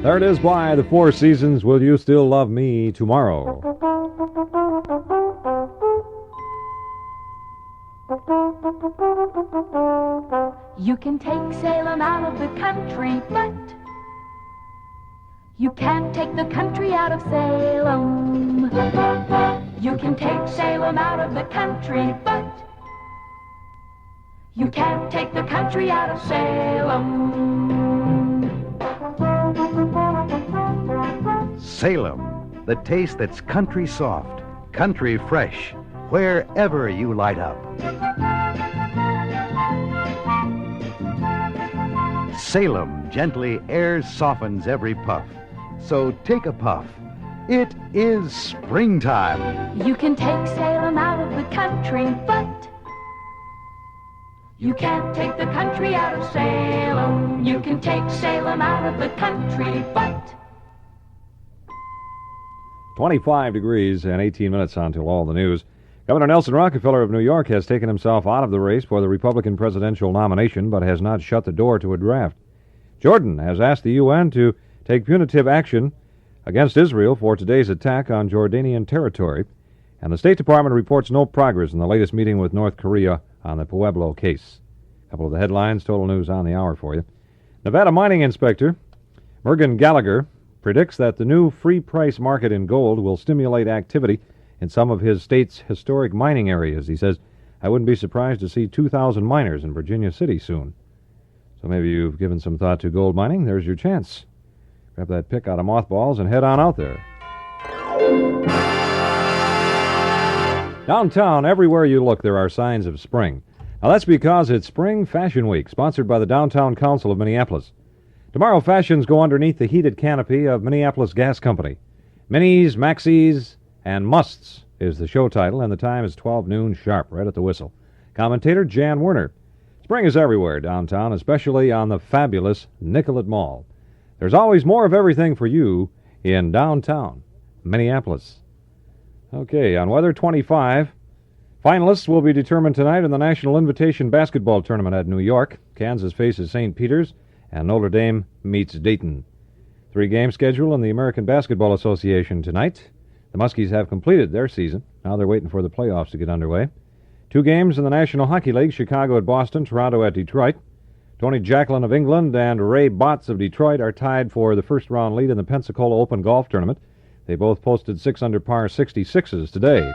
There it is by the Four Seasons, Will You Still Love Me Tomorrow? You can take Salem out of the country, but you can't take the country out of Salem. You can take Salem out of the country, but you can't take the country out of Salem. Salem, the taste that's country soft, country fresh, wherever you light up. Salem gently air softens every puff. So take a puff. It is springtime. You can take Salem out of the country, but you can't take the country out of Salem. You can take Salem out of the country, but 25 degrees and 18 minutes until all the news. Governor Nelson Rockefeller of New York has taken himself out of the race for the Republican presidential nomination, but has not shut the door to a draft. Jordan has asked the UN to take punitive action against Israel for today's attack on Jordanian territory, and the State Department reports no progress in the latest meeting with North Korea on the Pueblo case. A couple of the headlines, total news on the hour for you. Nevada mining inspector Mergen Gallagher predicts that the new free price market in gold will stimulate activity in some of his state's historic mining areas. He says, I wouldn't be surprised to see 2,000 miners in Virginia City soon. So maybe you've given some thought to gold mining. There's your chance. Grab that pick out of mothballs and head on out there. Downtown, everywhere you look, there are signs of spring. Now that's because it's Spring Fashion Week, sponsored by the Downtown Council of Minneapolis. Tomorrow, fashions go underneath the heated canopy of Minneapolis Gas Company. Minis, Maxis, and Musts is the show title, and the time is 12 noon sharp, right at the whistle. Commentator Jan Werner. Spring is everywhere downtown, especially on the fabulous Nicollet Mall. There's always more of everything for you in downtown Minneapolis. Okay, on Weather 25, finalists will be determined tonight in the National Invitation Basketball Tournament at New York. Kansas faces St. Peter's, and Notre Dame meets Dayton. 3-game schedule in the American Basketball Association tonight. The Muskies have completed their season. Now they're waiting for the playoffs to get underway. 2 games in the National Hockey League, Chicago at Boston, Toronto at Detroit. Tony Jacklin of England and Ray Botts of Detroit are tied for the first-round lead in the Pensacola Open Golf Tournament. They both posted 6-under par 66s today.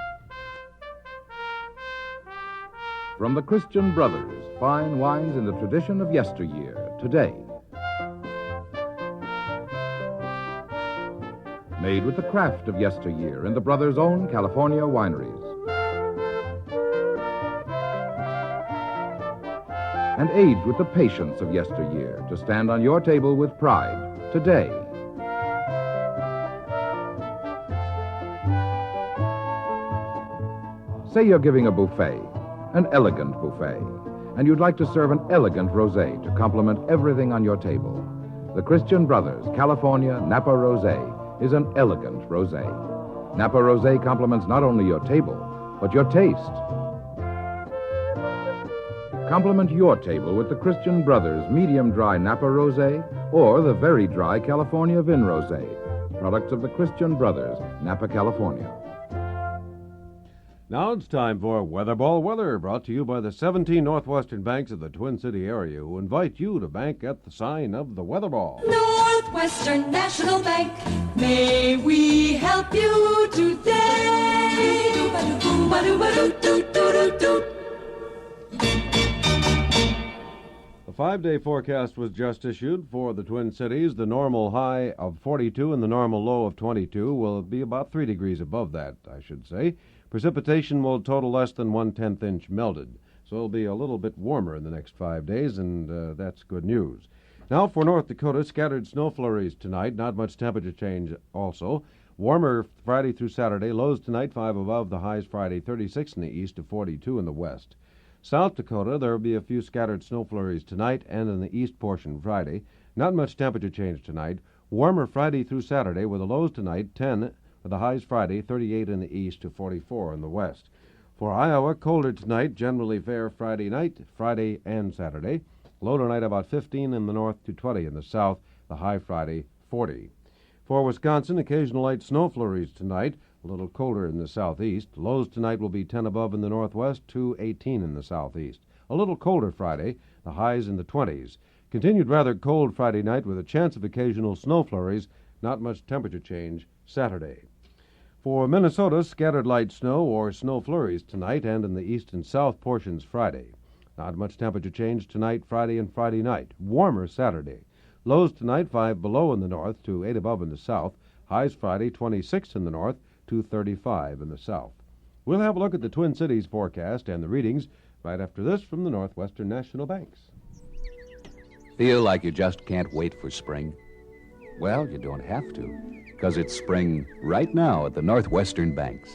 From the Christian Brothers, fine wines in the tradition of yesteryear, today. Made with the craft of yesteryear in the brothers' own California wineries. And aged with the patience of yesteryear to stand on your table with pride, today. Say you're giving a buffet, an elegant buffet, and you'd like to serve an elegant rosé to complement everything on your table. The Christian Brothers California Napa Rosé is an elegant rosé. Napa Rosé complements not only your table, but your taste. Complement your table with the Christian Brothers medium dry Napa Rosé or the very dry California Vin Rosé, products of the Christian Brothers, Napa, California. Now it's time for Weatherball Weather, brought to you by the 17 Northwestern banks of the Twin City area, who invite you to bank at the sign of the Weatherball. Northwestern National Bank, may we help you today? The 5-day forecast was just issued for the Twin Cities. The normal high of 42 and the normal low of 22 will be about 3 degrees above that, I should say. Precipitation will total less than 1/10 inch melted, so it'll be a little bit warmer in the next 5 days, and that's good news. Now for North Dakota, scattered snow flurries tonight, not much temperature change also. Warmer Friday through Saturday, lows tonight 5 above, the highs Friday 36 in the east to 42 in the west. South Dakota, there will be a few scattered snow flurries tonight and in the east portion Friday. Not much temperature change tonight. Warmer Friday through Saturday with the lows tonight 10 with the highs Friday 38 in the east to 44 in the west. For Iowa, colder tonight, generally fair Friday night, Friday and Saturday. Low tonight about 15 in the north to 20 in the south, the high Friday 40. For Wisconsin, occasional light snow flurries tonight, a little colder in the southeast. Lows tonight will be 10 above in the northwest to 18 in the southeast. A little colder Friday, the highs in the 20s. Continued rather cold Friday night with a chance of occasional snow flurries, not much temperature change Saturday. For Minnesota, scattered light snow or snow flurries tonight and in the east and south portions Friday. Not much temperature change tonight, Friday, and Friday night. Warmer Saturday. Lows tonight 5 below in the north to 8 above in the south. Highs Friday 26 in the north to 35 in the south. We'll have a look at the Twin Cities forecast and the readings right after this from the Northwestern National Banks. Feel like you just can't wait for spring? Well, you don't have to, because it's spring right now at the Northwestern Banks.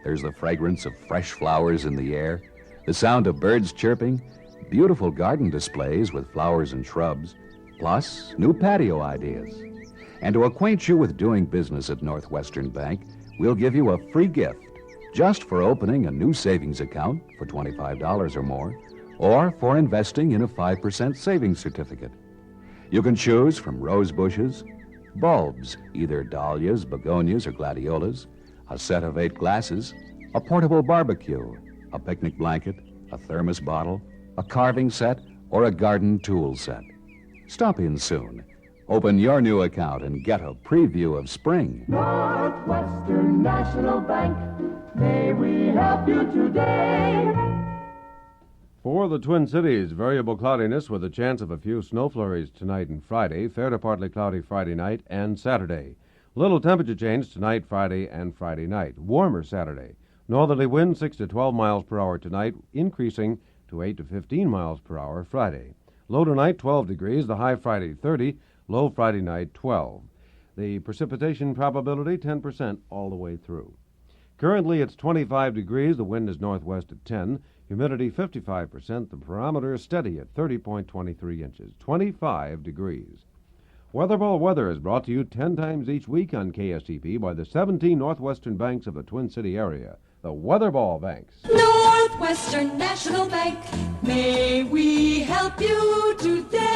There's the fragrance of fresh flowers in the air, the sound of birds chirping, beautiful garden displays with flowers and shrubs, plus new patio ideas. And to acquaint you with doing business at Northwestern Bank, we'll give you a free gift just for opening a new savings account for $25 or more, or for investing in a 5% savings certificate. You can choose from rose bushes, bulbs, either dahlias, begonias, or gladiolas, a set of 8 glasses, a portable barbecue, a picnic blanket, a thermos bottle, a carving set, or a garden tool set. Stop in soon. Open your new account and get a preview of spring. Northwestern National Bank, may we help you today? For the Twin Cities, variable cloudiness with a chance of a few snow flurries tonight and Friday, fair to partly cloudy Friday night and Saturday. Little temperature change tonight, Friday, and Friday night. Warmer Saturday. Northerly wind 6 to 12 miles per hour tonight, increasing to 8 to 15 miles per hour Friday. Low tonight, 12 degrees, the high Friday 30, low Friday night 12. The precipitation probability 10% all the way through. Currently it's 25 degrees, the wind is northwest at 10, humidity 55%, the barometer is steady at 30.23 inches, 25 degrees. Weatherball weather is brought to you 10 times each week on KSTP by the 17 Northwestern banks of the Twin City area, the Weatherball Banks. Northwestern National Bank, may we help you today?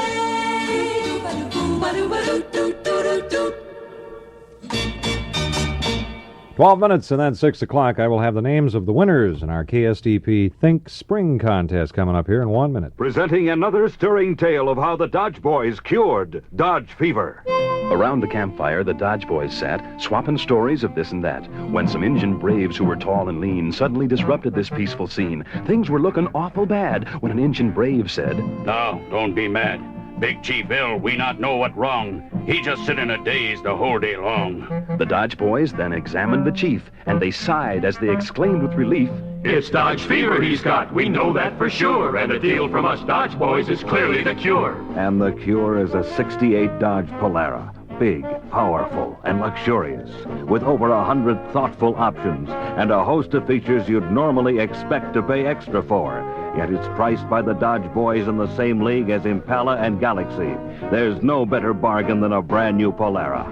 12 minutes and then 6 o'clock, I will have the names of the winners in our KSTP Think Spring contest coming up here in 1 minute. Presenting another stirring tale of how the Dodge Boys cured Dodge fever. Around the campfire, the Dodge Boys sat, swapping stories of this and that, when some Injun braves who were tall and lean suddenly disrupted this peaceful scene. Things were looking awful bad when an Injun brave said, "Now, don't be mad. Big Chief Bill, we not know what wrong. He just sit in a daze the whole day long." The Dodge Boys then examined the chief, and they sighed as they exclaimed with relief, "It's Dodge fever he's got, we know that for sure, and the deal from us Dodge boys is clearly the cure." And the cure is a '68 Dodge Polara. Big, powerful, and luxurious, with over 100 thoughtful options and a host of features you'd normally expect to pay extra for. Yet it's priced by the Dodge Boys in the same league as Impala and Galaxy. There's no better bargain than a brand new Polara.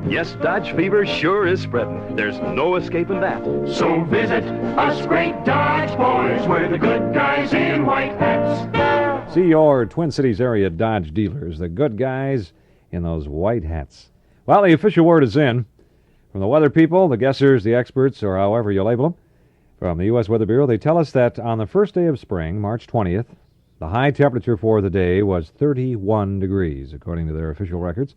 yes, Dodge fever sure is spreading. There's no escaping that. So visit us great Dodge boys, we're the good guys in white hats. See your Twin Cities area Dodge dealers, the good guys in those white hats. Well, the official word is in. From the weather people, the guessers, the experts, or however you label them, from the U.S. Weather Bureau, they tell us that on the first day of spring, March 20th, the high temperature for the day was 31 degrees, according to their official records.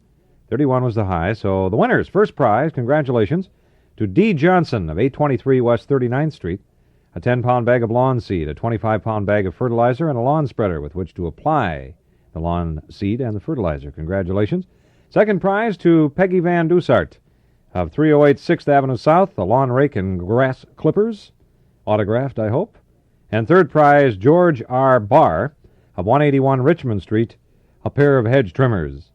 31 was the high, so the winners, first prize, congratulations, to D. Johnson of 823 West 39th Street, a 10-pound bag of lawn seed, a 25-pound bag of fertilizer, and a lawn spreader with which to apply the lawn seed and the fertilizer. Congratulations. Second prize to Peggy Van Dusart of 308 6th Avenue South, a lawn rake and grass clippers, autographed, I hope. And third prize, George R. Barr of 181 Richmond Street, a pair of hedge trimmers.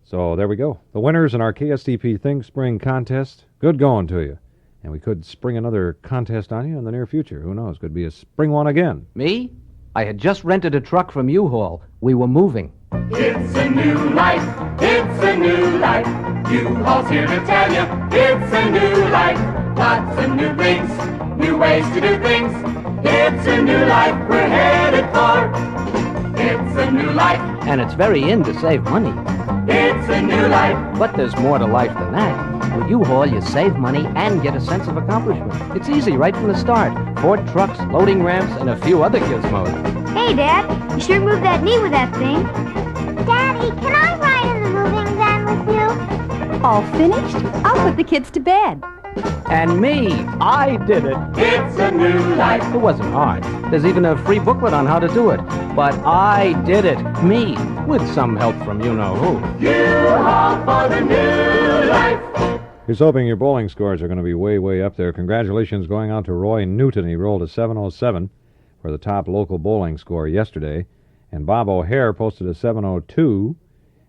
So there we go. The winners in our KSTP Think Spring contest. Good going to you. And we could spring another contest on you in the near future. Who knows? Could be a spring one again. Me? I had just rented a truck from U-Haul. We were moving. It's a new life. It's a new life. U-Haul's here to tell you. It's a new life. Lots of new things. New ways to do things. It's a new life we're headed for. It's a new life. And it's very in to save money. It's a new life. But there's more to life than that. With U-Haul, you save money and get a sense of accomplishment. It's easy right from the start. Ford trucks, loading ramps, and a few other gizmos. Hey, Dad, you sure moved that knee with that thing. Daddy, can I ride in the moving van with you? All finished? I'll put the kids to bed. And me, I did it. It's a new life. It wasn't hard. There's even a free booklet on how to do it. But I did it. Me, with some help from you-know-who. U-Haul for the new life. Here's hoping your bowling scores are going to be way, way up there. Congratulations going out to Roy Newton. He rolled a 707 for the top local bowling score yesterday. And Bob O'Hare posted a 702.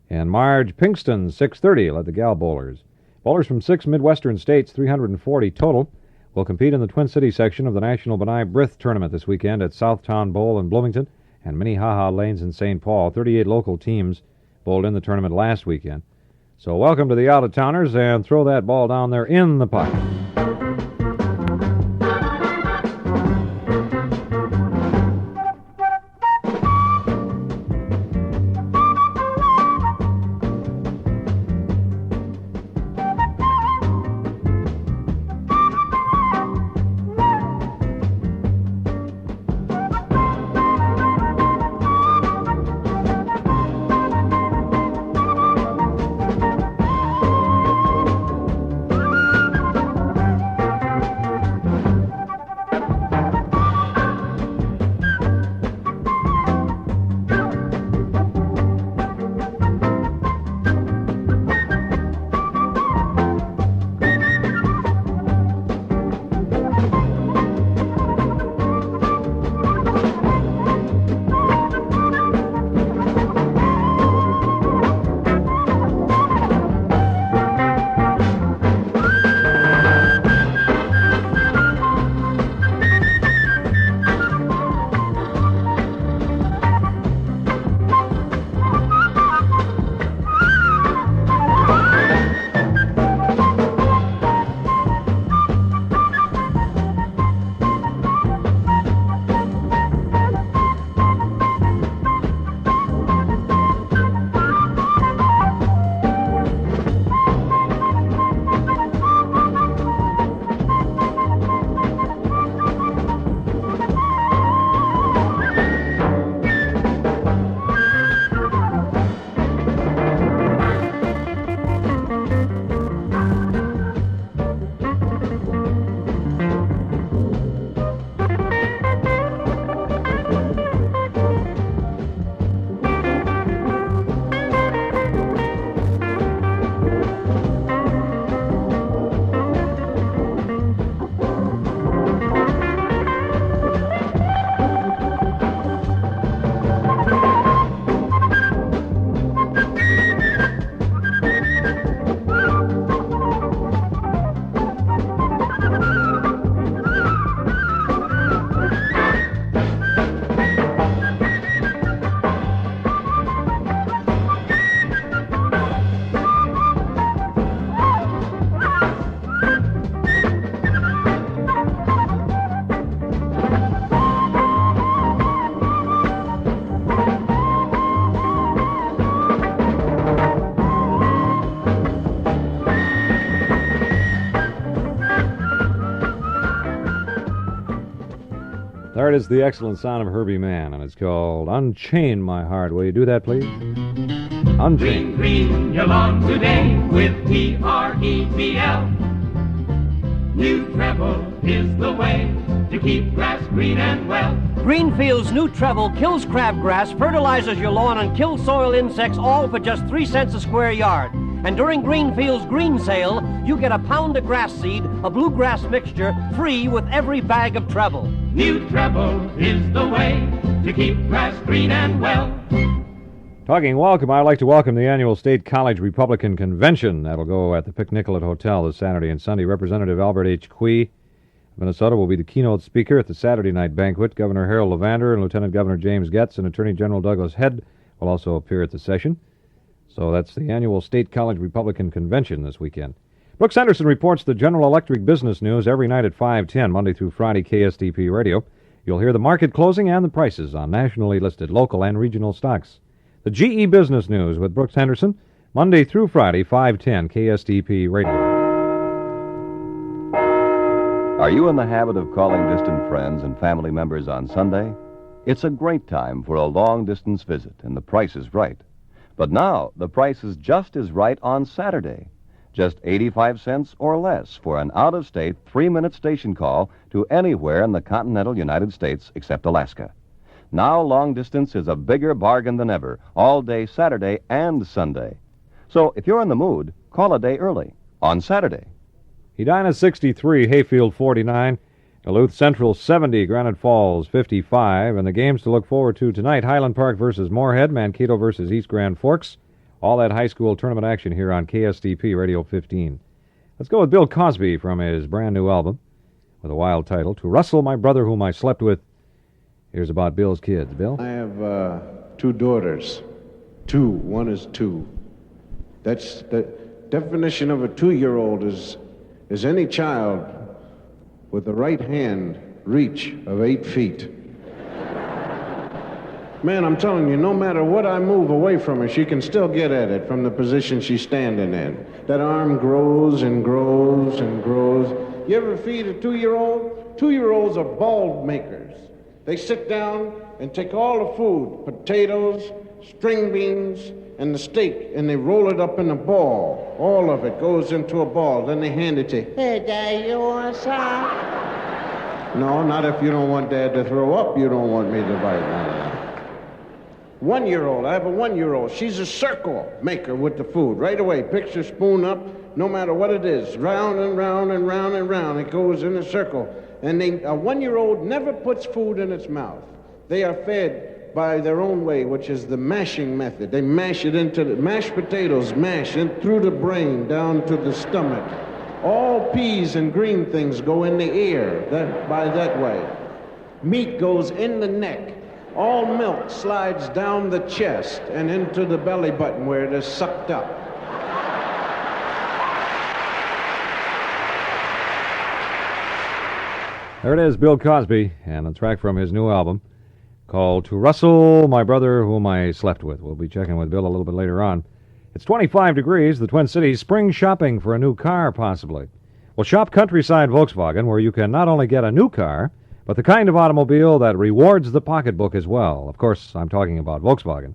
And Marge Pinkston, 630, led the gal bowlers. Bowlers from 6 Midwestern states, 340 total, will compete in the Twin Cities section of the National Benai Brith Tournament this weekend at Southtown Bowl in Bloomington and Minnehaha Lanes in St. Paul. 38 local teams bowled in the tournament last weekend. So welcome to the out-of-towners, and throw that ball down there in the pocket. There it is, the excellent sound of Herbie Mann, and it's called Unchain My Heart. Will you do that, please? Unchain. Green, green your lawn today with T-R-E-B-L. New treble is the way to keep grass green and well. Greenfield's new treble kills crabgrass, fertilizes your lawn, and kills soil insects, all for just 3 cents a square yard. And during Greenfield's green sale, you get a pound of grass seed, a bluegrass mixture, free with every bag of treble. New treble is the way to keep grass green and well. Talking welcome, I'd like to welcome the annual State College Republican Convention. That'll go at the Pick Nicollet Hotel this Saturday and Sunday. Representative Albert H. Quee of Minnesota will be the keynote speaker at the Saturday night banquet. Governor Harold Levander and Lieutenant Governor James Getz and Attorney General Douglas Head will also appear at the session. So that's the annual State College Republican Convention this weekend. Brooks Henderson reports the General Electric business news every night at 5:10, Monday through Friday, KSTP Radio. You'll hear the market closing and the prices on nationally listed local and regional stocks. The GE Business News with Brooks Henderson, Monday through Friday, 510 KSTP Radio. Are you in the habit of calling distant friends and family members on Sunday? It's a great time for a long-distance visit, and the price is right. But now, the price is just as right on Saturday. Just 85 cents or less for an out-of-state 3-minute station call to anywhere in the continental United States except Alaska. Now, long distance is a bigger bargain than ever, all day Saturday and Sunday. So, if you're in the mood, call a day early, on Saturday. Edina 63, Hayfield 49, Duluth Central 70, Granite Falls 55, and the games to look forward to tonight, Highland Park versus Moorhead, Mankato versus East Grand Forks. All that high school tournament action here on KSTP Radio 15. Let's go with Bill Cosby from his brand new album with a wild title, To Russell, My Brother Whom I Slept With. Here's about Bill's kids. Bill? I have 2 daughters. 2. One is 2. That's the definition of a 2-year-old is any child with the right hand reach of 8 feet. Man, I'm telling you, no matter what I move away from her, she can still get at it from the position she's standing in. That arm grows and grows and grows. You ever feed a 2-year-old? 2-year-olds are ball makers. They sit down and take all the food, potatoes, string beans, and the steak, and they roll it up in a ball. All of it goes into a ball. Then they hand it to you. Hey, Dad, you want some? No, not if you don't want Dad to throw up. You don't want me to bite. No. 1-year-old, I have a 1-year-old. She's a circle maker with the food. Right away, picks her spoon up, no matter what it is. Round and round and round and round. It goes in a circle. And a 1-year-old never puts food in its mouth. They are fed by their own way, which is the mashing method. They mash it into the mashed potatoes, mash in through the brain down to the stomach. All peas and green things go in the ear by that way. Meat goes in the neck. All milk slides down the chest and into the belly button where it is sucked up. There it is, Bill Cosby, and a track from his new album called To Russell, My Brother Whom I Slept With. We'll be checking with Bill a little bit later on. It's 25 degrees, the Twin Cities, spring shopping for a new car, possibly. Well, shop Countryside Volkswagen, where you can not only get a new car, but the kind of automobile that rewards the pocketbook as well. Of course, I'm talking about Volkswagen.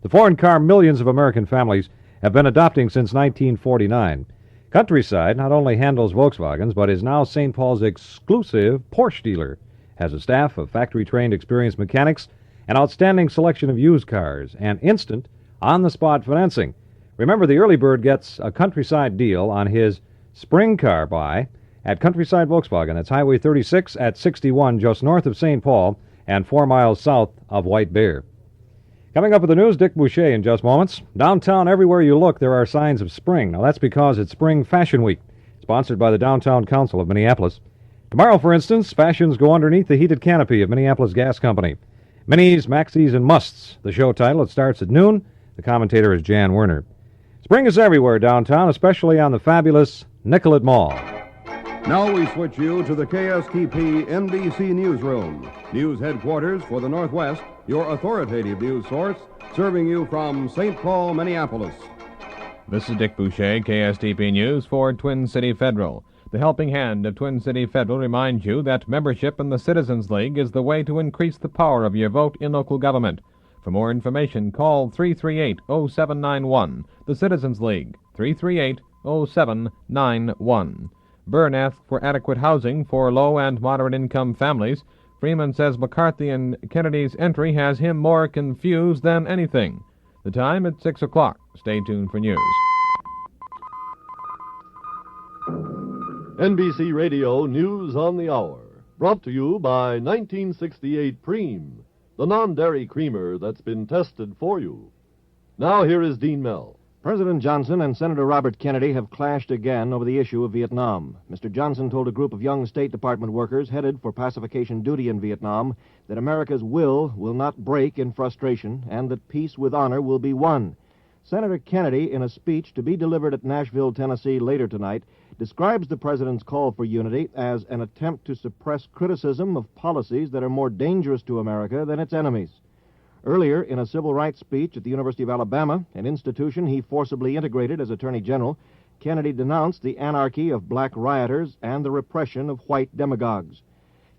The foreign car millions of American families have been adopting since 1949. Countryside not only handles Volkswagens, but is now St. Paul's exclusive Porsche dealer, has a staff of factory-trained experienced mechanics, an outstanding selection of used cars, and instant, on-the-spot financing. Remember, the early bird gets a Countryside deal on his spring car buy at Countryside Volkswagen. That's Highway 36 at 61, just north of St. Paul and 4 miles south of White Bear. Coming up with the news, Dick Boucher in just moments. Downtown, everywhere you look, there are signs of spring. Now, that's because it's Spring Fashion Week, sponsored by the Downtown Council of Minneapolis. Tomorrow, for instance, fashions go underneath the heated canopy of Minneapolis Gas Company. Minis, maxis, and musts. The show title, it starts at noon. The commentator is Jan Werner. Spring is everywhere downtown, especially on the fabulous Nicollet Mall. Now we switch you to the KSTP NBC Newsroom, news headquarters for the Northwest, your authoritative news source, serving you from St. Paul, Minneapolis. This is Dick Boucher, KSTP News for Twin City Federal. The helping hand of Twin City Federal reminds you that membership in the Citizens League is the way to increase the power of your vote in local government. For more information, call 338-0791, the Citizens League, 338-0791. Byrne asked for adequate housing for low and moderate income families. Freeman says McCarthy and Kennedy's entry has him more confused than anything. The time at 6 o'clock. Stay tuned for news. NBC Radio News on the Hour. Brought to you by 1968 Preem, the non-dairy creamer that's been tested for you. Now here is Dean Mell. President Johnson and Senator Robert Kennedy have clashed again over the issue of Vietnam. Mr. Johnson told a group of young State Department workers headed for pacification duty in Vietnam that America's will not break in frustration and that peace with honor will be won. Senator Kennedy, in a speech to be delivered at Nashville, Tennessee later tonight, describes the president's call for unity as an attempt to suppress criticism of policies that are more dangerous to America than its enemies. Earlier, in a civil rights speech at the University of Alabama, an institution he forcibly integrated as Attorney General, Kennedy denounced the anarchy of black rioters and the repression of white demagogues.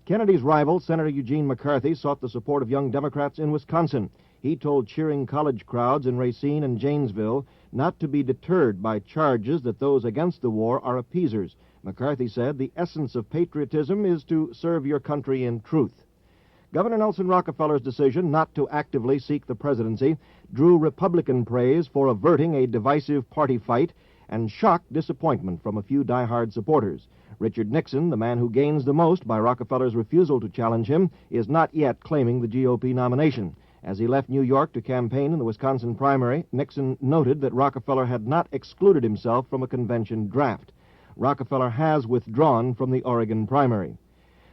Kennedy's rival, Senator Eugene McCarthy, sought the support of young Democrats in Wisconsin. He told cheering college crowds in Racine and Janesville not to be deterred by charges that those against the war are appeasers. McCarthy said the essence of patriotism is to serve your country in truth. Governor Nelson Rockefeller's decision not to actively seek the presidency drew Republican praise for averting a divisive party fight and shocked disappointment from a few diehard supporters. Richard Nixon, the man who gains the most by Rockefeller's refusal to challenge him, is not yet claiming the GOP nomination. As he left New York to campaign in the Wisconsin primary, Nixon noted that Rockefeller had not excluded himself from a convention draft. Rockefeller has withdrawn from the Oregon primary.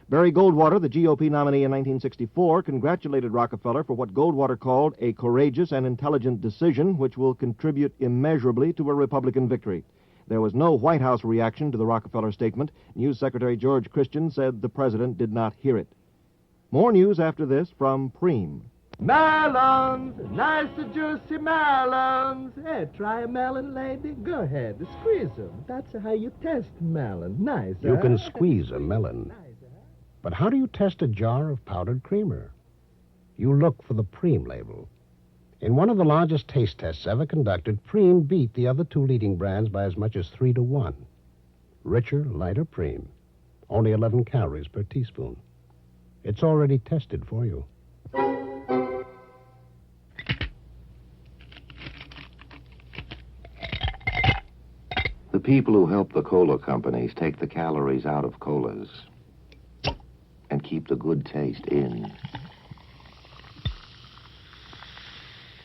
Barry Goldwater, the GOP nominee in 1964, congratulated Rockefeller for what Goldwater called a courageous and intelligent decision which will contribute immeasurably to a Republican victory. There was no White House reaction to the Rockefeller statement. News Secretary George Christian said the president did not hear it. More news after this from Preem. Melons, nice and juicy melons. Hey, try a melon, lady. Go ahead, squeeze them. That's how you test melon. Nice, You can squeeze a melon. But how do you test a jar of powdered creamer? You look for the Preem label. In one of the largest taste tests ever conducted, Preem beat the other two leading brands by as much as 3-1. Richer, lighter Preem. Only 11 calories per teaspoon. It's already tested for you. The people who help the cola companies take the calories out of colas and keep the good taste in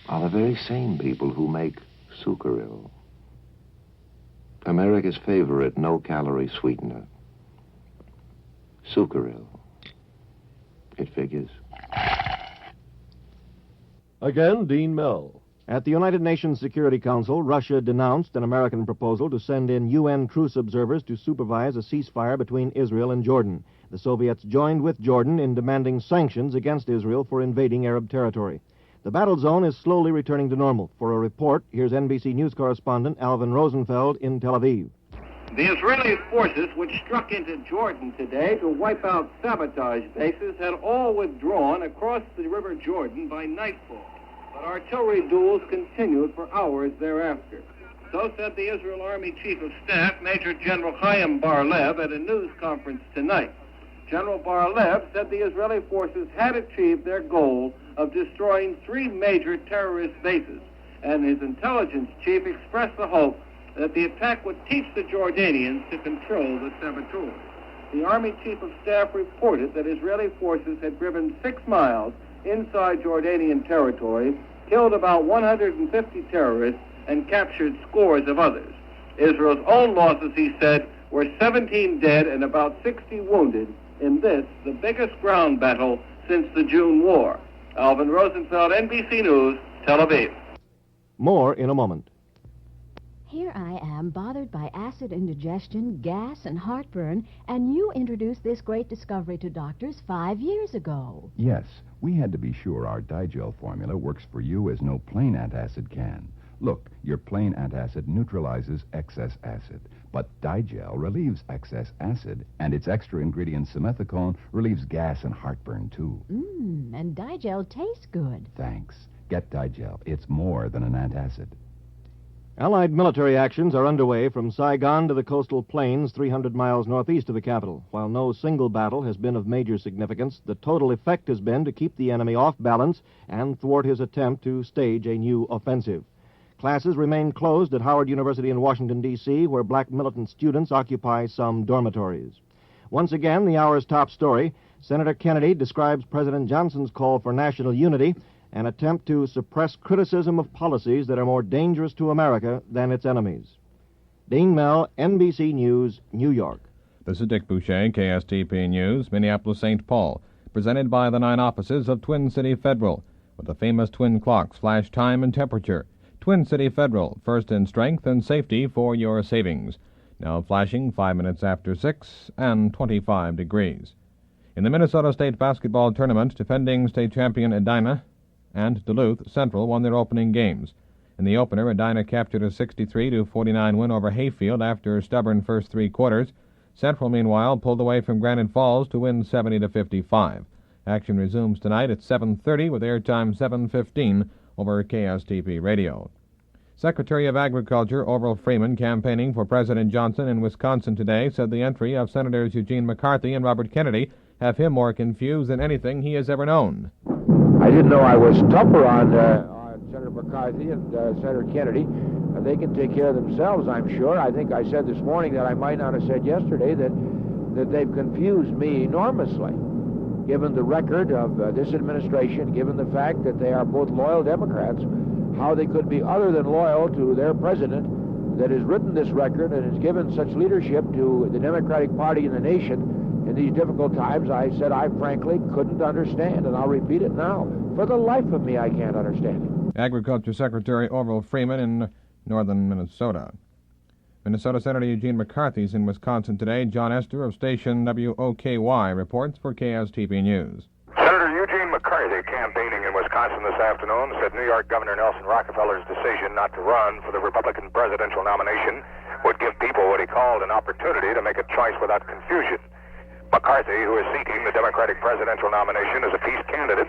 are the very same people who make Sucril, America's favorite no-calorie sweetener. Sucril. It figures. Again, Dean Mell. At the United Nations Security Council, Russia denounced an American proposal to send in UN truce observers to supervise a ceasefire between Israel and Jordan. The Soviets joined with Jordan in demanding sanctions against Israel for invading Arab territory. The battle zone is slowly returning to normal. For a report, here's NBC News correspondent Alvin Rosenfeld in Tel Aviv. The Israeli forces which struck into Jordan today to wipe out sabotage bases had all withdrawn across the River Jordan by nightfall. But artillery duels continued for hours thereafter. So said the Israel Army Chief of Staff, Major General Chaim Bar-Lev, at a news conference tonight. General Bar-Lev said the Israeli forces had achieved their goal of destroying 3 major terrorist bases, and his intelligence chief expressed the hope that the attack would teach the Jordanians to control the saboteurs. The Army Chief of Staff reported that Israeli forces had driven 6 miles inside Jordanian territory, killed about 150 terrorists, and captured scores of others. Israel's own losses, he said, were 17 dead and about 60 wounded in this, the biggest ground battle since the June War. Alvin Rosenfeld, NBC News, Tel Aviv. More in a moment. Here I am, bothered by acid indigestion, gas, and heartburn, and you introduced this great discovery to doctors 5 years ago. Yes, we had to be sure our Digel formula works for you as no plain antacid can. Look, your plain antacid neutralizes excess acid, but Digel relieves excess acid, and its extra ingredient simethicone relieves gas and heartburn, too. And Digel tastes good. Thanks. Get Digel. It's more than an antacid. Allied military actions are underway from Saigon to the coastal plains 300 miles northeast of the capital. While no single battle has been of major significance, the total effect has been to keep the enemy off balance and thwart his attempt to stage a new offensive. Classes remain closed at Howard University in Washington, D.C., where black militant students occupy some dormitories. Once again, the hour's top story, Senator Kennedy describes President Johnson's call for national unity, an attempt to suppress criticism of policies that are more dangerous to America than its enemies. Dean Mell, NBC News, New York. This is Dick Boucher, KSTP News, Minneapolis, St. Paul, presented by the 9 offices of Twin City Federal, with the famous twin clocks flash time and temperature. Twin City Federal, first in strength and safety for your savings. Now flashing 5 minutes after 6 and 25 degrees. In the Minnesota State Basketball Tournament, defending state champion Edina and Duluth Central won their opening games. In the opener, Edina captured a 63-49 win over Hayfield after stubborn first three quarters. Central, meanwhile, pulled away from Granite Falls to win 70-55. Action resumes tonight at 7:30 with airtime 7:15 over KSTP Radio. Secretary of Agriculture Orville Freeman, campaigning for President Johnson in Wisconsin today, said the entry of Senators Eugene McCarthy and Robert Kennedy have him more confused than anything he has ever known. I didn't know I was tougher on Senator McCarthy and Senator Kennedy. They can take care of themselves, I'm sure. I think I said this morning that I might not have said yesterday that they've confused me enormously, given the record of this administration, given the fact that they are both loyal Democrats. How they could be other than loyal to their president that has written this record and has given such leadership to the Democratic Party and the nation in these difficult times, I said I frankly couldn't understand, and I'll repeat it now. For the life of me, I can't understand it. Agriculture Secretary Orville Freeman in northern Minnesota. Minnesota Senator Eugene McCarthy is in Wisconsin today. John Esther of station WOKY reports for KSTP News. Senator Eugene McCarthy, campaigning in Wisconsin this afternoon, said New York Governor Nelson Rockefeller's decision not to run for the Republican presidential nomination would give people what he called an opportunity to make a choice without confusion. McCarthy, who is seeking the Democratic presidential nomination as a peace candidate,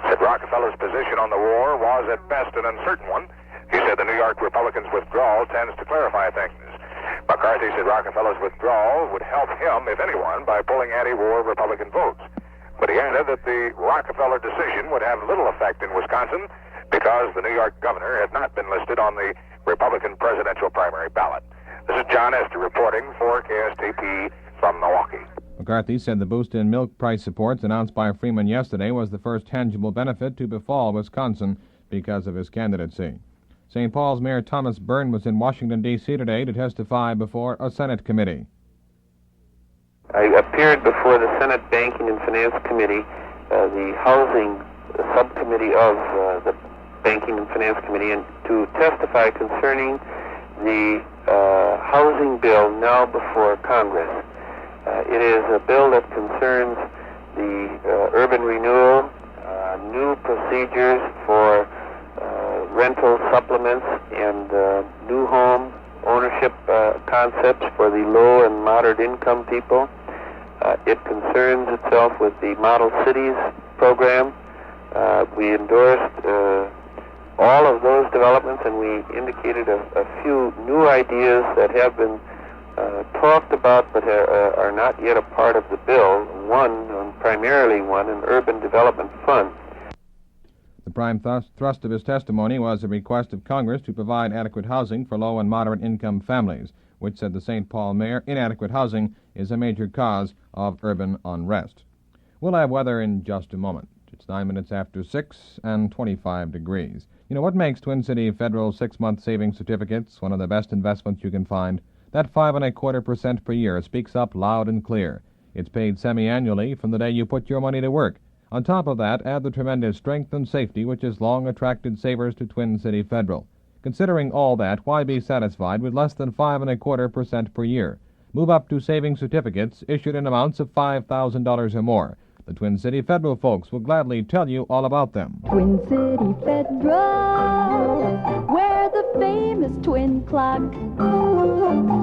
said Rockefeller's position on the war was at best an uncertain one. He said the New York Republicans' withdrawal tends to clarify things. McCarthy said Rockefeller's withdrawal would help him, if anyone, by pulling anti-war Republican votes. But he added that the Rockefeller decision would have little effect in Wisconsin because the New York governor had not been listed on the Republican presidential primary ballot. This is John Esther reporting for KSTP from Milwaukee. McCarthy said the boost in milk price supports announced by Freeman yesterday was the first tangible benefit to befall Wisconsin because of his candidacy. St. Paul's Mayor Thomas Byrne was in Washington, D.C. today to testify before a Senate committee. I appeared before the Senate Banking and Finance Committee, the Housing Subcommittee of the Banking and Finance Committee, and to testify concerning the housing bill now before Congress. It is a bill that concerns the urban renewal, new procedures for rental supplements, and new home ownership concepts for the low and moderate income people. It concerns itself with the Model Cities program. We endorsed all of those developments, and we indicated a few new ideas that have been talked about but are not yet a part of the bill. Primarily one, an urban development fund. The prime thrust of his testimony was a request of Congress to provide adequate housing for low and moderate income families, which, said the St. Paul mayor, inadequate housing is a major cause of urban unrest. We'll have weather in just a moment. It's 9 minutes after 6 and 25 degrees. You know what makes Twin City Federal 6-month savings certificates one of the best investments you can find? That 5.25% per year speaks up loud and clear. It's paid semi-annually from the day you put your money to work. On top of that, add the tremendous strength and safety which has long attracted savers to Twin City Federal. Considering all that, why be satisfied with less than 5.25% per year? Move up to savings certificates issued in amounts of $5,000 or more. The Twin City Federal folks will gladly tell you all about them. Twin City Federal, where the famous twin clock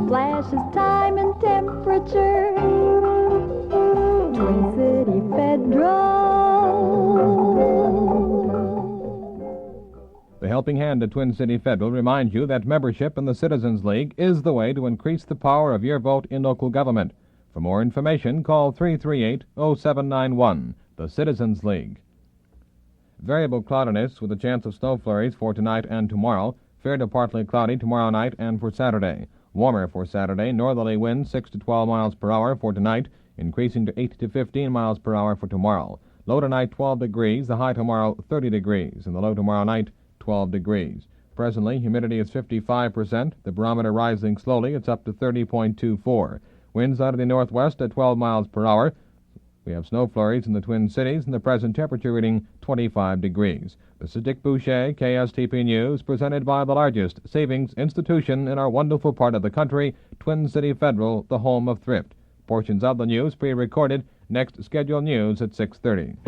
flashes time and temperature. Twin City Federal. The Helping Hand at Twin City Federal reminds you that membership in the Citizens League is the way to increase the power of your vote in local government. For more information, call 338-0791, the Citizens League. Variable cloudiness with a chance of snow flurries for tonight and tomorrow. Fair to partly cloudy tomorrow night and for Saturday. Warmer for Saturday, northerly winds 6 to 12 miles per hour for tonight, increasing to 8 to 15 miles per hour for tomorrow. Low tonight 12 degrees, the high tomorrow 30 degrees, and the low tomorrow night 12 degrees. Presently, humidity is 55%, the barometer rising slowly, it's up to 30.24. Winds out of the northwest at 12 miles per hour. We have snow flurries in the Twin Cities, and the present temperature reading 25 degrees. This is Dick Boucher, KSTP News, presented by the largest savings institution in our wonderful part of the country, Twin City Federal, the home of thrift. Portions of the news pre-recorded. Next scheduled news at 6:30.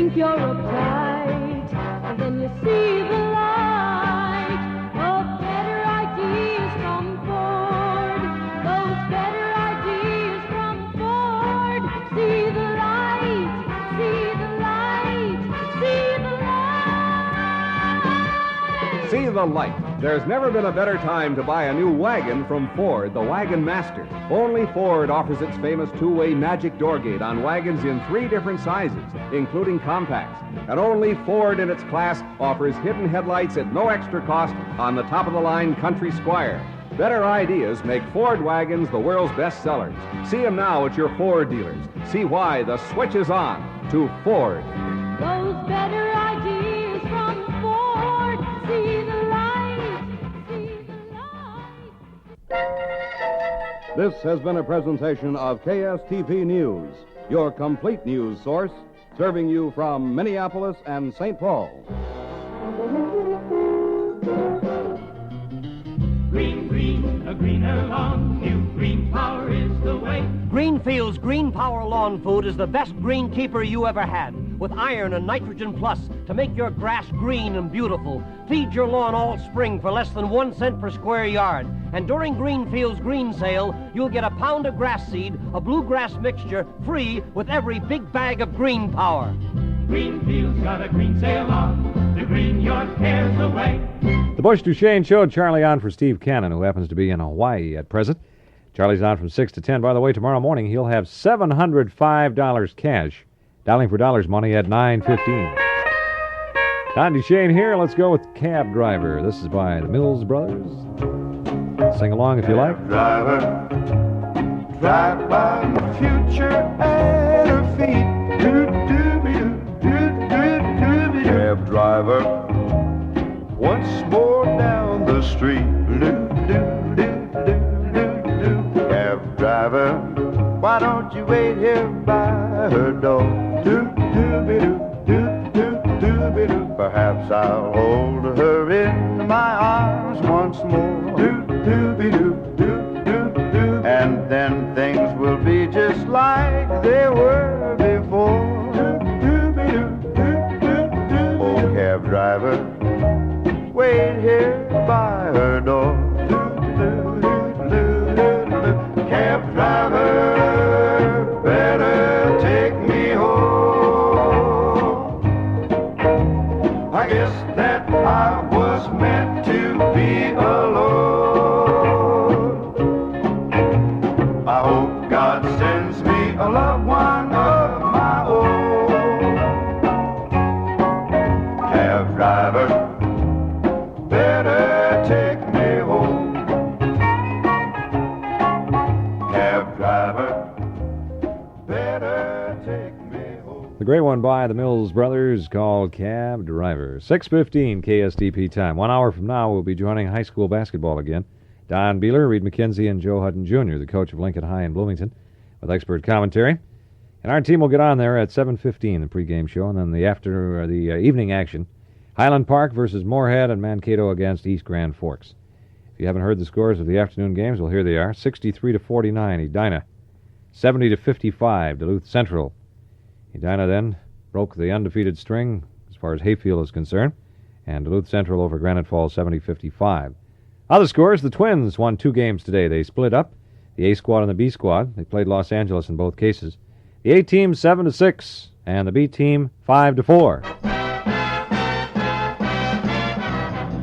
think you're uptight, and then you see the light of better ideas from Ford. Those better ideas from Ford. See the light, see the light, see the light. See the light. There's never been a better time to buy a new wagon from Ford, the Wagon Master. Only Ford offers its famous two-way magic door gate on wagons in 3 different sizes, including compacts. And only Ford in its class offers hidden headlights at no extra cost on the top-of-the-line Country Squire. Better ideas make Ford wagons the world's best sellers. See them now at your Ford dealers. See why the switch is on to Ford. Those better ideas from Ford. See the light, see the light. This has been a presentation of KSTP News, your complete news source, serving you from Minneapolis and St. Paul. Green, green, a greener lawn, new green power is the way. Greenfield's Green Power Lawn Food is the best greenkeeper you ever had, with iron and nitrogen plus to make your grass green and beautiful. Feed your lawn all spring for less than 1 cent per square yard. And during Greenfield's Green Sale, you'll get a pound of grass seed, a bluegrass mixture, free with every big bag of green power. Greenfield's got a green sale on, to green your cares away. The Bush DuChene Show. Charlie on for Steve Cannon, who happens to be in Hawaii at present. Charlie's on from 6 to 10. By the way, tomorrow morning he'll have $705 cash. Dialing for dollars money at 9:15. Don DuChene here. Let's go with Cab Driver. This is by the Mills Brothers. Sing along if you like. Driver, drive by the future at her feet. Cab driver, once more down the street. Cab driver, why don't you wait here by her door? Perhaps I'll hold her in my arms once more. And then things will be just like they were before. Oh, cab driver, wait here by her door. Cab driver, better take me home. I guess that I was meant to be alone. I hope God sends me a loved one of my own. Cab driver, better take me home. Cab driver, better take me home. The great one by the Mills Brothers called Cab Driver. 6:15 KSTP time. 1 hour from now, we'll be joining high school basketball again. Don Beeler, Reed McKenzie, and Joe Hutton Jr., the coach of Lincoln High in Bloomington, with expert commentary. And our team will get on there at 7:15, the pregame show, and then the evening action. Highland Park versus Moorhead and Mankato against East Grand Forks. If you haven't heard the scores of the afternoon games, well, here they are. 63-49, Edina. 70-55, Duluth Central. Edina then broke the undefeated string as far as Hayfield is concerned, and Duluth Central over Granite Falls 70-55. Other scores, the Twins won 2 games today. They split up, the A squad and the B squad. They played Los Angeles in both cases. The A team 7-6, and the B team 5-4.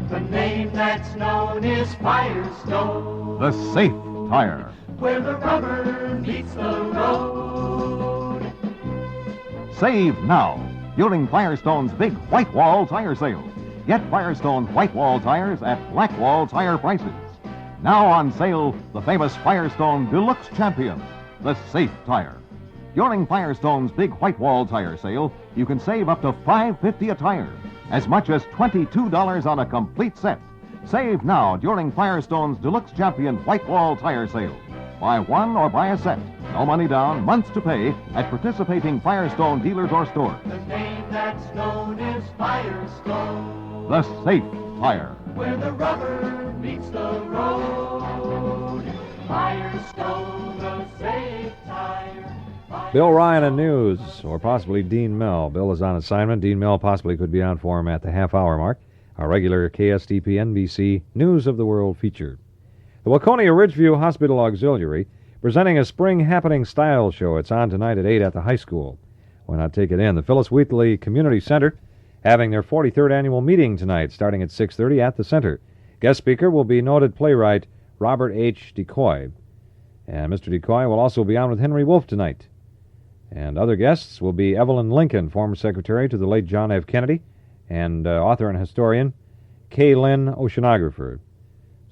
The name that's known is Firestone, The Safe Tire. where the rubber meets the road. Save now during Firestone's big White Wall tire sale. Get Firestone White Wall tires at Black Wall tire prices. Now on sale, the famous Firestone Deluxe Champion, the Safe Tire. During Firestone's big White Wall tire sale, you can save up to $5.50 a tire, as much as $22 on a complete set. Save now during Firestone's Deluxe Champion White Wall tire sale. Buy one or buy a set. No money down, months to pay at participating Firestone dealers or stores. The name that's known is Firestone, The Safe Tire. where the rubber meets the road. Firestone, the safe tire. Bill Ryan and news, or possibly Dean Mell. Bill is on assignment. Dean Mell possibly could be on for him at the half-hour mark. Our regular KSTP NBC News of the World feature. The Waconia Ridgeview Hospital Auxiliary presenting a Spring Happening Style Show. It's on tonight at 8 at the high school. Why not take it in? The Phyllis Wheatley Community Center having their 43rd annual meeting tonight, starting at 6:30 at the center. Guest speaker will be noted playwright Robert H. Decoy. And Mr. Decoy will also be on with Henry Wolfe tonight. And other guests will be Evelyn Lincoln, former secretary to the late John F. Kennedy, and author and historian Kay Lynn, oceanographer.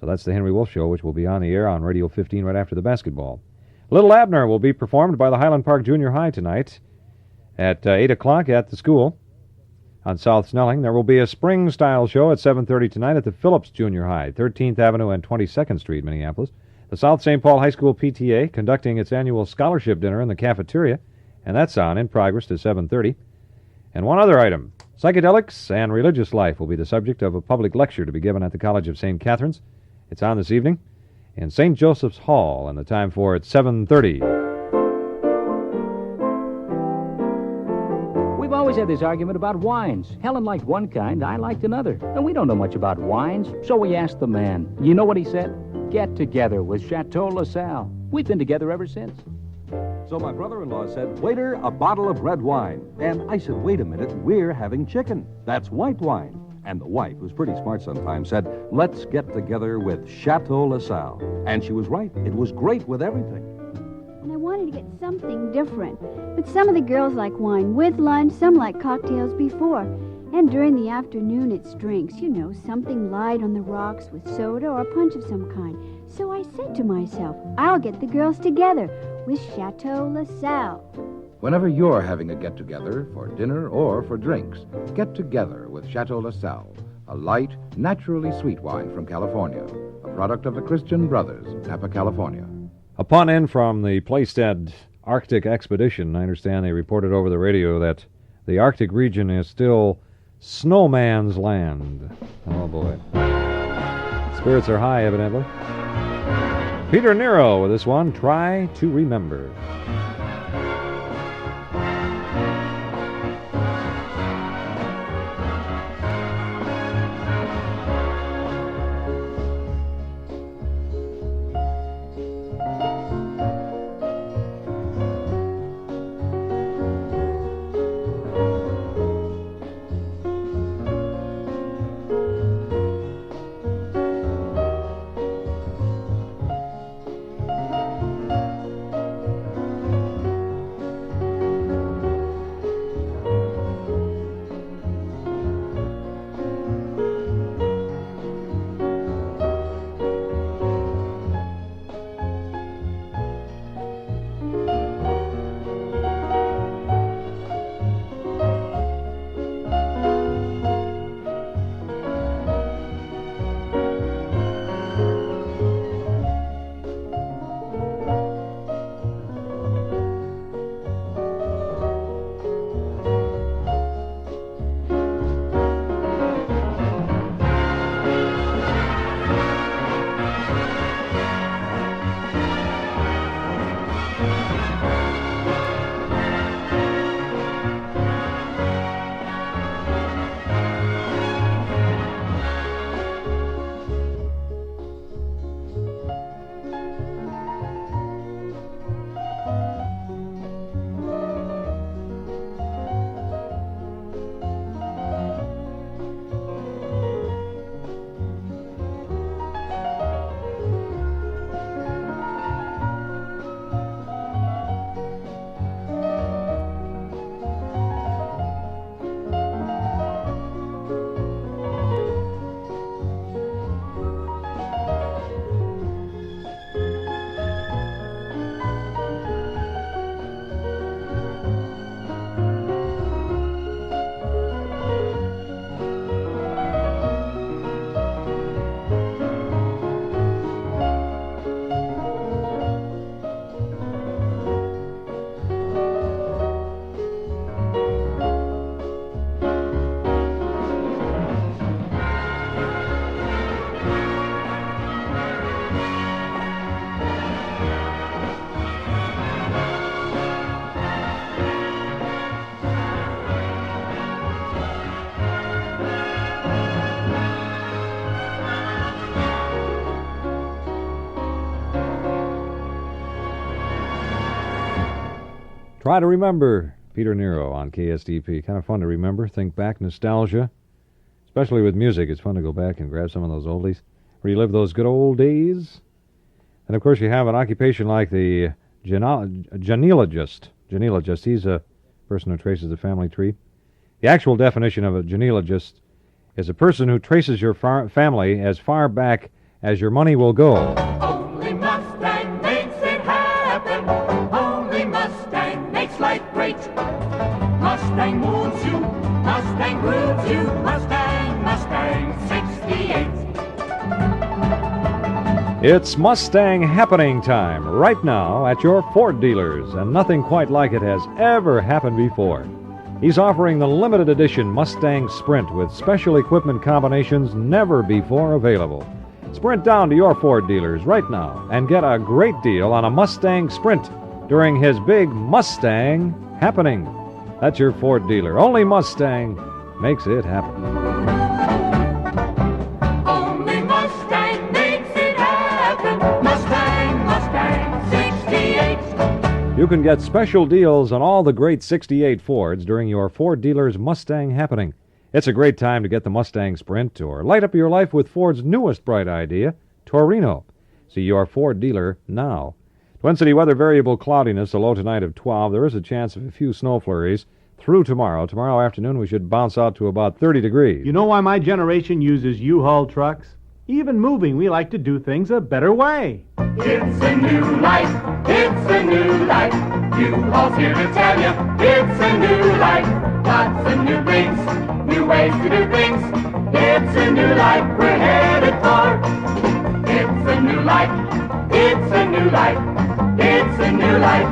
So that's the Henry Wolfe Show, which will be on the air on Radio 15 right after the basketball. Little Abner will be performed by the Highland Park Junior High tonight at 8 o'clock at the school on South Snelling. There will be a spring-style show at 7:30 tonight at the Phillips Junior High, 13th Avenue and 22nd Street, Minneapolis. The South St. Paul High School PTA conducting its annual scholarship dinner in the cafeteria, and that's on in progress to 7:30. And one other item, psychedelics and religious life will be the subject of a public lecture to be given at the College of St. Catherine's. It's on this evening in St. Joseph's Hall, and the time for it 7:30. We've always had this argument about wines. Helen liked one kind, I liked another. And we don't know much about wines, so we asked the man. You know what he said? Get together with Chateau LaSalle. We've been together ever since. So my brother-in-law said, waiter, a bottle of red wine. And I said, wait a minute, we're having chicken. That's white wine. And the wife, who's pretty smart sometimes, said, let's get together with Chateau LaSalle. And she was right. It was great with everything. And I wanted to get something different. But some of the girls like wine with lunch, some like cocktails before. And during the afternoon, it's drinks. You know, something light on the rocks with soda or a punch of some kind. So I said to myself, I'll get the girls together with Chateau LaSalle. Whenever you're having a get-together for dinner or for drinks, get together with Chateau LaSalle, a light, naturally sweet wine from California, a product of the Christian Brothers, Napa, California. A pun in from the Playstead Arctic expedition. I understand they reported over the radio that the Arctic region is still snowman's land. Oh, boy. Spirits are high, evidently. Peter Nero with this one, Try to Remember. Try to remember Peter Nero on KSTP. Kind of fun to remember. Think back, nostalgia. Especially with music. It's fun to go back and grab some of those oldies. Relive those good old days. And, of course, you have an occupation like the genealogist. Genealogist, he's a person who traces the family tree. The actual definition of a genealogist is a person who traces your family as far back as your money will go. Only Mustang makes it happen. Only Mustang makes life great. Mustang moves you. Mustang grooves you. Mustang 68. It's Mustang happening time right now at your Ford dealers, and nothing quite like it has ever happened before. He's offering the limited edition Mustang Sprint with special equipment combinations never before available. Sprint down to your Ford dealers right now and get a great deal on a Mustang Sprint during his big Mustang happening. That's your Ford dealer. Only Mustang makes it happen. Only Mustang makes it happen. Mustang 68. You can get special deals on all the great 68 Fords during your Ford dealer's Mustang happening. It's a great time to get the Mustang Sprint or light up your life with Ford's newest bright idea, Torino. See your Ford dealer now. Twin City weather, variable cloudiness, a low tonight of 12. There is a chance of a few snow flurries through tomorrow. Tomorrow afternoon we should bounce out to about 30 degrees. You know why my generation uses U-Haul trucks? Even moving, we like to do things a better way. It's a new life. It's a new life. U-Haul's here to tell you. It's a new life. Lots of new things. New ways to do things. It's a new life we're headed for. It's a new life. It's a new life. It's a new life.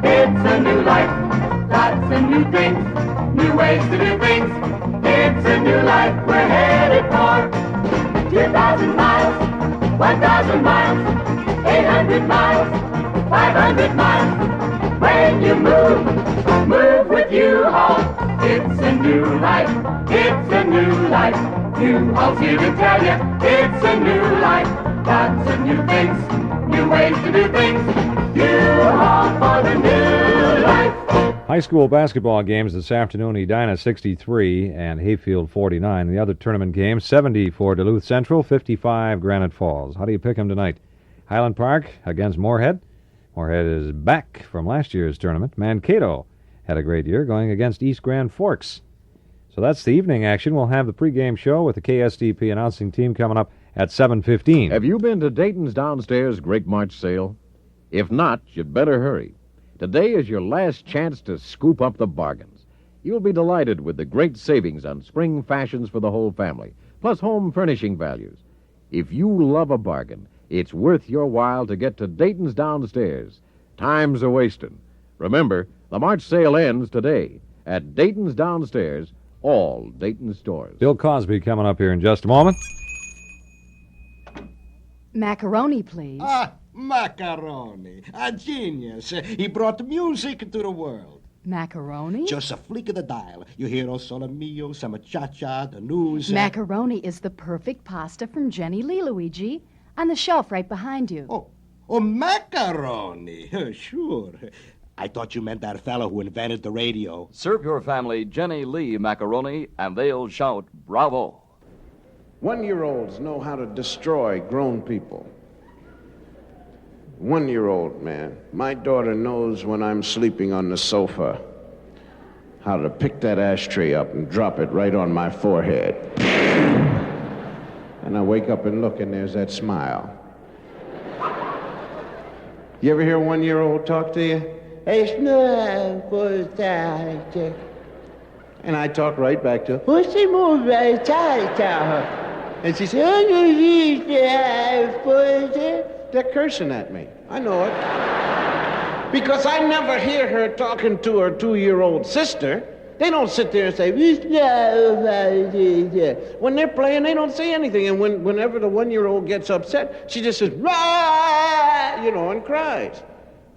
It's a new life. Lots of new things. New ways to do things. It's a new life we're headed for. 2,000 miles. 1,000 miles. 800 miles. 500 miles. When you move with U-Haul. It's a new life, it's a new life. U-Haul's here to tell you, it's a new life. Lots of new things, new ways to do things. U-Haul for the new life. High school basketball games this afternoon, Edina 63 and Hayfield 49. The other tournament games, 70 for Duluth Central, 55 Granite Falls. How do you pick them tonight? Highland Park against Moorhead. Moorhead is back from last year's tournament. Mankato had a great year going against East Grand Forks. So that's the evening action. We'll have the pregame show with the KSTP announcing team coming up at 7:15. Have you been to Dayton's Downstairs Great March Sale? If not, you'd better hurry. Today is your last chance to scoop up the bargains. You'll be delighted with the great savings on spring fashions for the whole family, plus home furnishing values. If you love a bargain, it's worth your while to get to Dayton's Downstairs. Time's a-wastin'. Remember, the March sale ends today at Dayton's Downstairs, all Dayton stores. Bill Cosby coming up here in just a moment. Macaroni, please. Macaroni. A genius. He brought music to the world. Macaroni? Just a flick of the dial. You hear O Sole Mio, some cha-cha, the news. Macaroni is the perfect pasta from Jenny Lee, Luigi. On the shelf right behind you. Oh, macaroni. Sure. I thought you meant that fellow who invented the radio. Serve your family Jenny Lee macaroni, and they'll shout, bravo. 1-year-olds know how to destroy grown people. 1-year-old, man. My daughter knows when I'm sleeping on the sofa how to pick that ashtray up and drop it right on my forehead. And I wake up and look, and there's that smile. You ever hear a 1-year-old talk to you? It's not for that. And I talk right back to her. What's the move right to and she said, they're cursing at me. I know it. Because I never hear her talking to her 2-year-old sister. They don't sit there and say, when they're playing, they don't say anything. And whenever the 1-year-old gets upset, she just says, rah, and cries.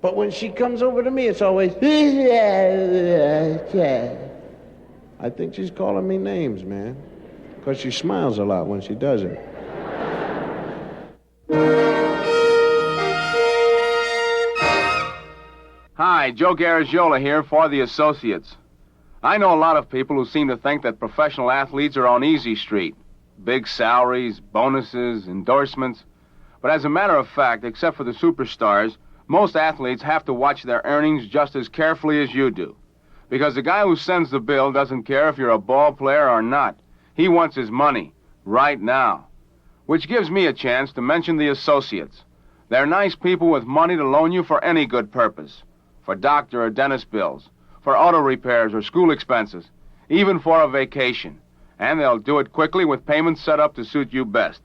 But when she comes over to me, it's always, I think she's calling me names, man. Because she smiles a lot when she does it. Hi, Hi, Joe Garagiola here for the Associates. I know a lot of people who seem to think that professional athletes are on easy street. Big salaries, bonuses, endorsements. But as a matter of fact, except for the superstars, most athletes have to watch their earnings just as carefully as you do. Because the guy who sends the bill doesn't care if you're a ball player or not. He wants his money, right now. Which gives me a chance to mention the Associates. They're nice people with money to loan you for any good purpose. For doctor or dentist bills, for auto repairs or school expenses, even for a vacation. And they'll do it quickly with payments set up to suit you best.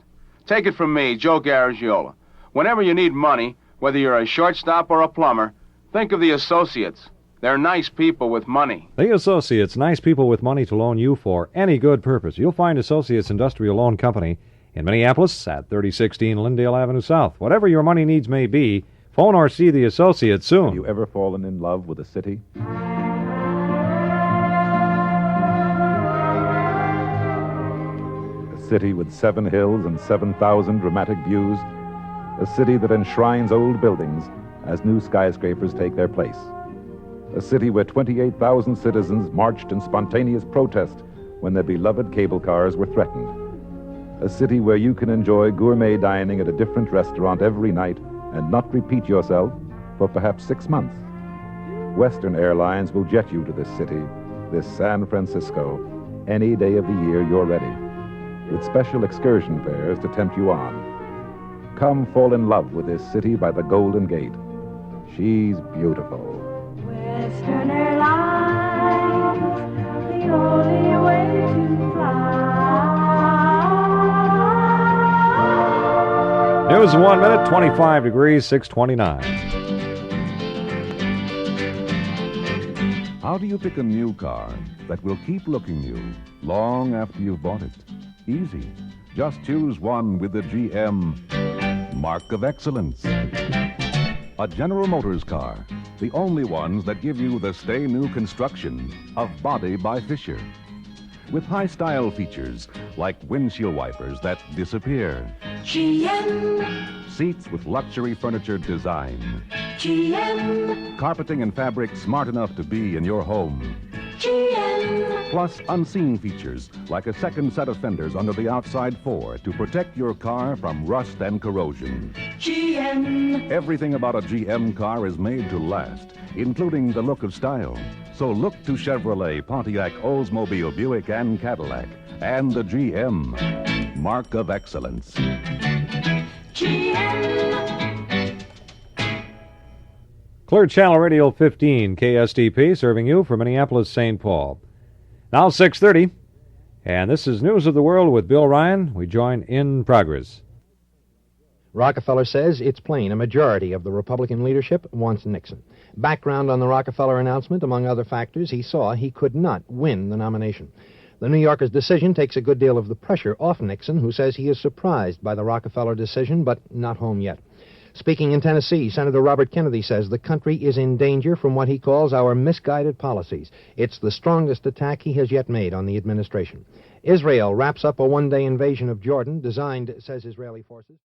Take it from me, Joe Garagiola. Whenever you need money, whether you're a shortstop or a plumber, think of the Associates. They're nice people with money. The Associates, nice people with money to loan you for any good purpose. You'll find Associates Industrial Loan Company in Minneapolis at 3016 Lindale Avenue South. Whatever your money needs may be, phone or see the Associates soon. Have you ever fallen in love with a city? A city with 7 hills and 7,000 dramatic views. A city that enshrines old buildings as new skyscrapers take their place. A city where 28,000 citizens marched in spontaneous protest when their beloved cable cars were threatened. A city where you can enjoy gourmet dining at a different restaurant every night and not repeat yourself for perhaps 6 months. Western Airlines will jet you to this city, this San Francisco, any day of the year you're ready, with special excursion fares to tempt you on. Come fall in love with this city by the Golden Gate. She's beautiful. Western Airlines, the only way to fly. News in 1 minute, 25 degrees, 629. How do you pick a new car that will keep looking new long after you've bought it? Easy. Just choose one with the GM Mark of Excellence. A General Motors car. The only ones that give you the stay new construction of Body by Fisher. With high-style features like windshield wipers that disappear. GM. Seats with luxury furniture design. GM. Carpeting and fabric smart enough to be in your home. GM. Plus unseen features like a second set of fenders under the outside fore to protect your car from rust and corrosion. GM. Everything about a GM car is made to last, including the look of style. So look to Chevrolet, Pontiac, Oldsmobile, Buick, and Cadillac, and the GM Mark of Excellence. GM. Clear Channel Radio 15, KSTP, serving you from Minneapolis, St. Paul. Now 6:30, and this is News of the World with Bill Ryan. We join in progress. Rockefeller says it's plain a majority of the Republican leadership wants Nixon. Background on the Rockefeller announcement, among other factors, he saw he could not win the nomination. The New Yorker's decision takes a good deal of the pressure off Nixon, who says he is surprised by the Rockefeller decision, but not home yet. Speaking in Tennessee, Senator Robert Kennedy says the country is in danger from what he calls our misguided policies. It's the strongest attack he has yet made on the administration. Israel wraps up a one-day invasion of Jordan designed, says Israeli forces.